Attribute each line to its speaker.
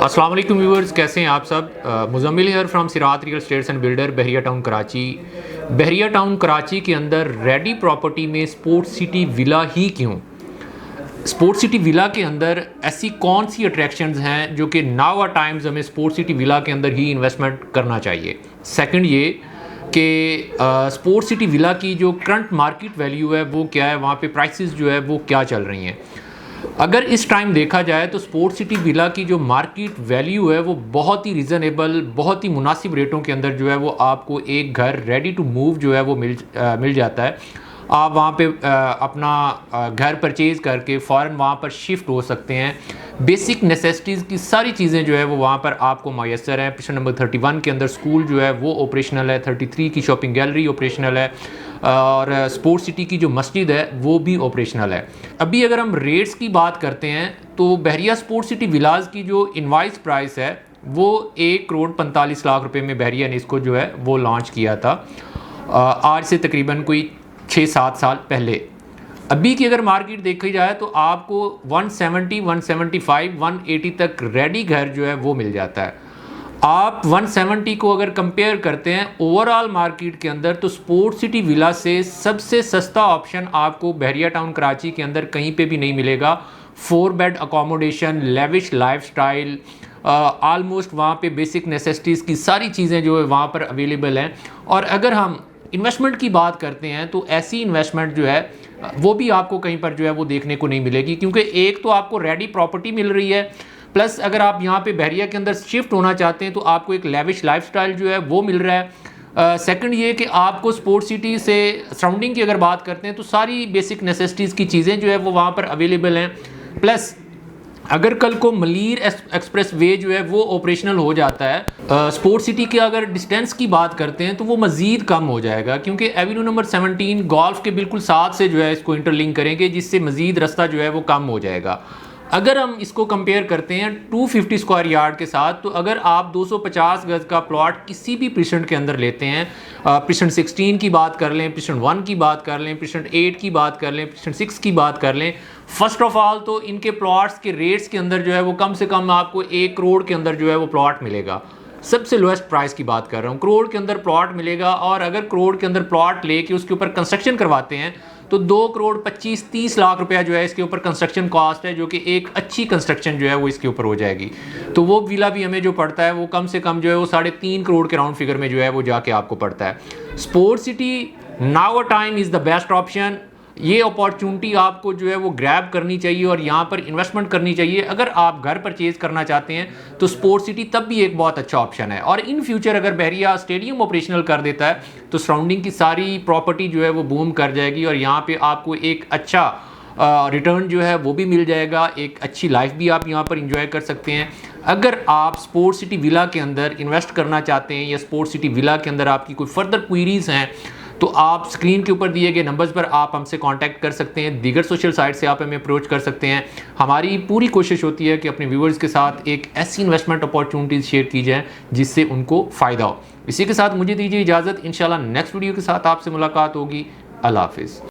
Speaker 1: अस्सलाम वालेकुम व्यूअर्स, कैसे हैं आप सब। मुज़म्मिल हियर फ्रॉम सिरात real estates and builder, Bahria town Karachi. Bahria town Karachi के अंदर रेडी प्रॉपर्टी में स्पोर्ट्स सिटी विला ही क्यों? स्पोर्ट्स सिटी विला के अंदर ऐसी कौन सी अट्रैक्शंस हैं जो कि नाउ टाइम्स हमें स्पोर्ट्स सिटी विला के अंदर ही इन्वेस्टमेंट करना चाहिए। सेकंड ये कि स्पोर्ट्स सिटी विला की जो करंट मार्केट वैल्यू है वो क्या है, वहाँ पे प्राइसेस जो है वो क्या चल रही हैं। अगर इस टाइम देखा जाए तो स्पोर्ट्स सिटी विला की जो मार्केट वैल्यू है वो बहुत ही रीज़नेबल, बहुत ही मुनासिब रेटों के अंदर जो है वो आपको एक घर रेडी टू मूव जो है वो मिल जाता है। आप वहाँ पे अपना घर परचेज़ करके फ़ौरन वहाँ पर शिफ्ट हो सकते हैं। बेसिक नेसेसिटीज़ की सारी चीज़ें जो है वो वहाँ पर आपको मैसर हैं। पिक्चर नंबर 31 के अंदर स्कूल जो है वो ऑपरेशनल है, 33 की शॉपिंग गैलरी ऑपरेशनल है और स्पोर्ट्स सिटी की जो मस्जिद है वो भी ऑपरेशनल है। अभी अगर हम रेट्स की बात करते हैं तो बहरिया स्पोर्ट्स सिटी विलाज की जो इनवाइस प्राइस है वो 1,45,00,000 रुपये में बहरिया ने इसको जो है वो लॉन्च किया था आज से तकरीबन कोई 6-7 साल पहले। अभी की अगर मार्केट देखी जाए तो आपको 170, 175, 180 तक रेडी घर जो है वो मिल जाता है। आप 170 को अगर कंपेयर करते हैं ओवरऑल मार्केट के अंदर तो स्पोर्ट्स सिटी विला से सबसे सस्ता ऑप्शन आपको बहरिया टाउन कराची के अंदर कहीं पे भी नहीं मिलेगा। 4 bed accommodation, lavish lifestyle, almost वहाँ पे बेसिक नेसेसिटीज़ की सारी चीज़ें जो है वहाँ पर अवेलेबल हैं। और अगर हम इन्वेस्टमेंट की बात करते हैं तो ऐसी इन्वेस्टमेंट जो है वो भी आपको कहीं पर जो है वो देखने को नहीं मिलेगी, क्योंकि एक तो आपको रेडी प्रॉपर्टी मिल रही है, प्लस अगर आप यहाँ पे बहरिया के अंदर शिफ्ट होना चाहते हैं तो आपको एक लेविश लाइफस्टाइल जो है वो मिल रहा है। सेकंड ये कि आपको स्पोर्ट्स सिटी से सराउंडिंग की अगर बात करते हैं तो सारी बेसिक नेसेसिटीज़ की चीज़ें जो है वो वहाँ पर अवेलेबल हैं। प्लस अगर कल को मलीर एक्सप्रेस वे जो है वो ऑपरेशनल हो जाता है, स्पोर्ट्स सिटी के अगर डिस्टेंस की बात करते हैं तो वो मज़ीद कम हो जाएगा, क्योंकि एवेन्यू नंबर 17 गोल्फ के बिल्कुल साथ से जो है इसको इंटरलिंक करेंगे, जिससे मज़ीद रास्ता जो है वो कम हो जाएगा। अगर हम इसको कंपेयर करते हैं 250 स्क्वायर यार्ड के साथ, तो अगर आप 250 गज का प्लॉट किसी भी प्रिसेंट के अंदर लेते हैं, प्रिसेंट 16 की बात कर लें, प्रिसेंट 1 की बात कर लें, प्रिसेंट 8 की बात कर लें, प्रिसेंट 6 की बात कर लें, फर्स्ट ऑफ ऑल तो इनके प्लॉट्स के रेट्स के अंदर जो है वो कम से कम आपको 1 करोड़ के अंदर जो है वो प्लॉट मिलेगा। सबसे लोएस्ट प्राइस की बात कर रहा हूँ, करोड़ के अंदर प्लॉट मिलेगा। और अगर करोड़ के अंदर प्लॉट लेके उसके ऊपर कंस्ट्रक्शन करवाते हैं तो 2,25,30 लाख रुपया जो है इसके ऊपर कंस्ट्रक्शन कॉस्ट है, जो कि एक अच्छी कंस्ट्रक्शन जो है वो इसके ऊपर हो जाएगी। तो वो विला भी हमें जो पड़ता है वो कम से कम जो है वो 3.5 करोड़ के राउंड फिगर में जो है वो जाके आपको पड़ता है। Sports city now time is the best option. ये अपॉर्चुनिटी आपको जो है वो ग्रैब करनी चाहिए और यहाँ पर इन्वेस्टमेंट करनी चाहिए। अगर आप घर परचेज करना चाहते हैं तो स्पोर्ट्स सिटी तब भी एक बहुत अच्छा ऑप्शन है। और इन फ्यूचर अगर बहरिया स्टेडियम ऑपरेशनल कर देता है तो सराउंडिंग की सारी प्रॉपर्टी जो है वो बूम कर जाएगी और यहाँ पे आपको एक अच्छा रिटर्न जो है वो भी मिल जाएगा, एक अच्छी लाइफ भी आप यहाँ पर इंजॉय कर सकते हैं। अगर आप स्पोर्ट्स सिटी विला के अंदर इन्वेस्ट करना चाहते हैं या स्पोर्ट्स सिटी विला के अंदर आपकी कोई फर्दर क्वेरीज हैं तो आप स्क्रीन के ऊपर दिए गए नंबर्स पर आप हमसे कांटेक्ट कर सकते हैं। दीगर सोशल साइट से आप हमें अप्रोच कर सकते हैं। हमारी पूरी कोशिश होती है कि अपने व्यूअर्स के साथ एक ऐसी इन्वेस्टमेंट अपॉर्चुनिटीज़ शेयर की जाए जिससे उनको फ़ायदा हो। इसी के साथ मुझे दीजिए इजाज़त। इंशाल्लाह नेक्स्ट वीडियो के साथ आपसे मुलाकात होगी। अल्लाह हाफिज़।